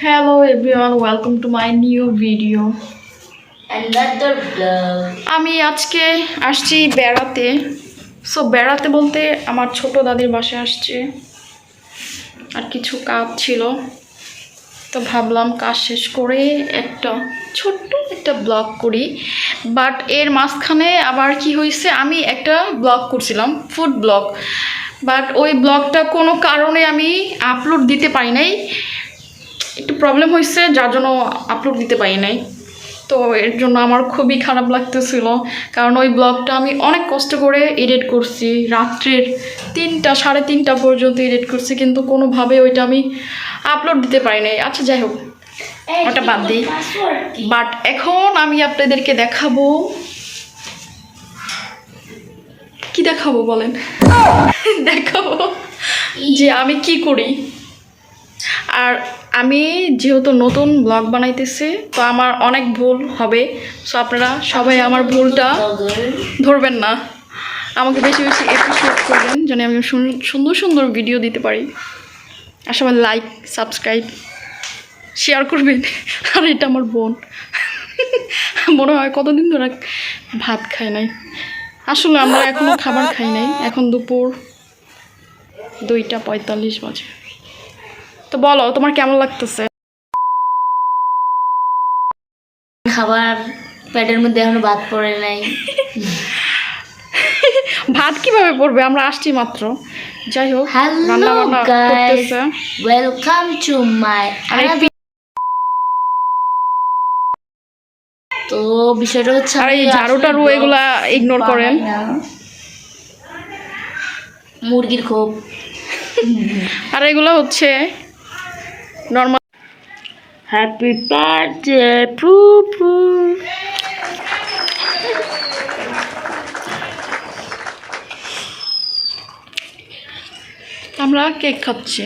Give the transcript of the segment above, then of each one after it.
Hello everyone, welcome to my new video. Another vlog. আমি আজকে আসছি বেড়াতে। বেড়াতে বলতে আমার ছোট দাদির বাসায় আসছে। আর কিছু কাজ ছিল, তো ভাবলাম কাজ শেষ করে একটা ছোট্ট একটা ব্লগ করি। বাট এর মাঝখানে আবার কি হয়েছে, আমি একটা ব্লগ করছিলাম, ফুড ব্লগ। বাট ওই ব্লগটা কোনো কারণে আমি আপলোড দিতে পারি নাই, একটু প্রবলেম হয়েছে, যার জন্য আপলোড দিতে পারি নাই। তো এর জন্য আমার খুবই খারাপ লাগতেছিল, কারণ ওই ব্লগটা আমি অনেক কষ্ট করে এডিট করছি, রাত্রের 3টা 3:30 পর্যন্ত এডিট করছি, কিন্তু কোনোভাবে ওইটা আমি আপলোড দিতে পারি নাই। আচ্ছা যাই হোক, ওটা বাদ দিই। বাট এখন আমি আপনাদেরকে দেখাবো, কি দেখাবো বলেন? দেখাবো যে আমি কি করি। আর আমি যেহেতু নতুন ব্লগ বানাইতেছি, তো আমার অনেক ভুল হবে। সো আপনারা সবাই আমার ভুলটা ধরবেন না, আমাকে বেশি বেশি অ্যাপ্রিশিয়েট করবেন, যেন আমি সুন্দর সুন্দর ভিডিও দিতে পারি। আর সবাই লাইক, সাবস্ক্রাইব, শেয়ার করবেন। আর এটা আমার বোন, মনে হয় কতদিন ধরে ভাত খায় নাই। আসলে আমরা এখনও খাবার খাই নাই, এখন দুপুর 2:45 বাজে। তো বলো, তোমার কেমন লাগতেছে? খাবার পেটের মধ্যে এখনো ভাত পড়ে নাই। ভাত কিভাবে পড়বে, আমরা আসছি মাত্র। যাই হোক, রান্না বান্না করতেছে। Welcome to my. তো বিষয়টা হচ্ছে, আর এই ঝাড়ুটারু এগুলা ইগনোর করেন। মুরগির খোপ আর এগুলো হচ্ছে নর্মাল। Happy birthday পুপু। আমরা কেক খাচ্ছি।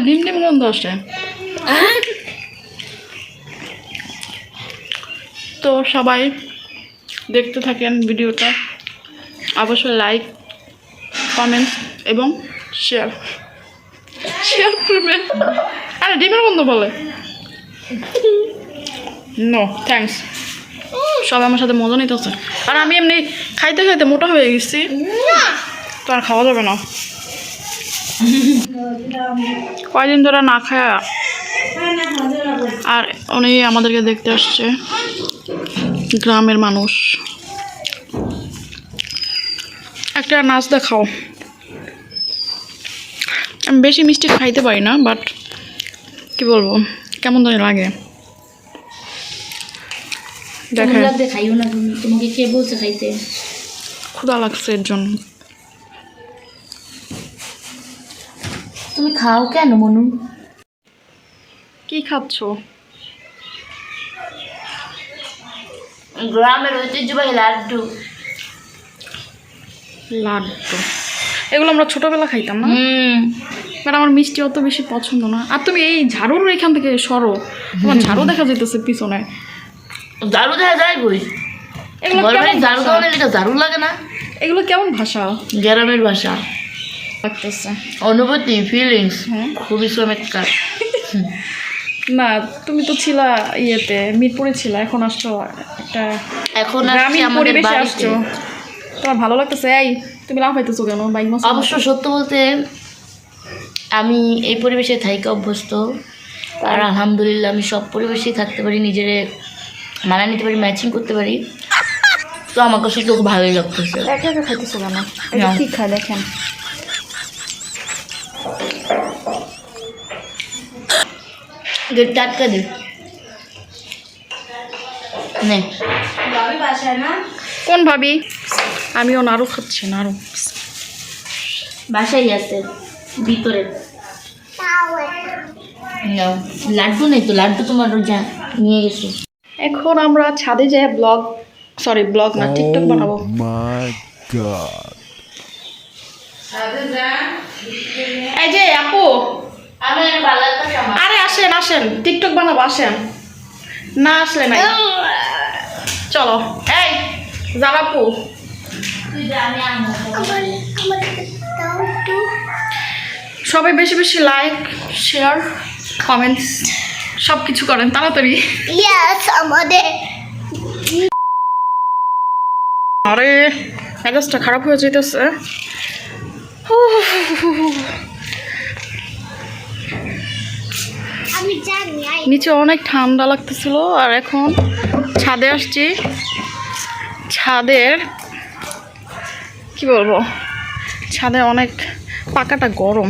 ডিম ডিম গন্ধ আসে। তো সবাই দেখতে থাকেন ভিডিওটা, অবশ্যই লাইক, কমেন্ট এবং শেয়ার করবেন। আরে ডিমের গন্ধ বলে নো থ্যাঙ্কস। সবাই আমার সাথে মজা নিতেছে, আর আমি এমনি খাইতে খাইতে মোটা হয়ে গেছি, তো আর খাওয়া যাবে না। কয়দিন ধরে না খায়া। আর উনি আমাদেরকে দেখতে আসছে, গ্রামের মানুষ। একটা নাচ দেখাও। আমি বেশি মিষ্টি খাইতে পারি না, বাট কি বলবো, কেমন জানি লাগে। দেখেন, খাইও না তুমি, তোমাকে কে বলছে খাইতে? ক্ষুধা লাগছে এর জন্য। তুমি খাও কেন মনু? কি খাচ্ছো? গ্রামের ঐতিহ্যবাহী লাড্ডু। লাড্ডু এগুলো আমরা ছোটবেলা খাইতাম না, বাট আমার মিষ্টি অত বেশি পছন্দ না। আর তুমি এই ঝাড়ুর এখান থেকে সরো, তোমার ঝাড়ু দেখা যাইতেছে পিছনে। ঝাড়ু দেখা যায় বই, এগুলো কেমন ঝাড়ু ভাষা? ঝাড়ু লাগে না? এগুলো কেমন ভাষা? গ্রামের ভাষা, লাগতেছে অনুভূতি, ফিলিংস খুবই চমৎকার। না, তুমি তো ছিলা ইয়েতে, মিরপুরে ছিলা, এখন আসছো একটা এখন গ্রামীণ আমাদের পরিবেশে বাড়িতে আসছো, তোমার ভালো লাগতেছে? এই তুমি লাফাইতেছো কেন? বাইক মাছ অবশ্য সত্য বলতে আমি এই পরিবেশে থাইকে অভ্যস্ত, আর আলহামদুলিল্লাহ আমি সব পরিবেশেই থাকতে পারি, নিজের মানায় নিতে পারি, ম্যাচিং করতে পারি। তো আমার কাছে তো খুব ভালোই লাগতেছে। একা একা খাইতেছো কেন? এটা কি খায় দেখেন। টাটকা দে নে। কোন ভাবি? আমিও নাড়ু খাচ্ছি, নাড়ু। বাসায় আছে ভিতরে। লাড্ডু নেই তো, লাড্ডু তোমার যা নিয়ে গেছি। এখন আমরা ছাদে যাই ব্লগ না, টিকটক বানাবো। এই যে আপু, আরে আসেন আসেন, টিকটক বানাবো, আসেন। না আসলে নাই, চলো। এই জানাপু, সবাই বেশি বেশি লাইক শেয়ার কমেন্টস সব কিছু করেন তাড়াতাড়ি। ইয়েস আমাদের আরে মেজাজটা খারাপ হয়ে যেতেছে। আমি জানি নিচে অনেক ঠান্ডা লাগতেছিল আর এখন ছাদে আসছি। ছাদের কি বলবো, ছাদে অনেক পাকাটা গরম।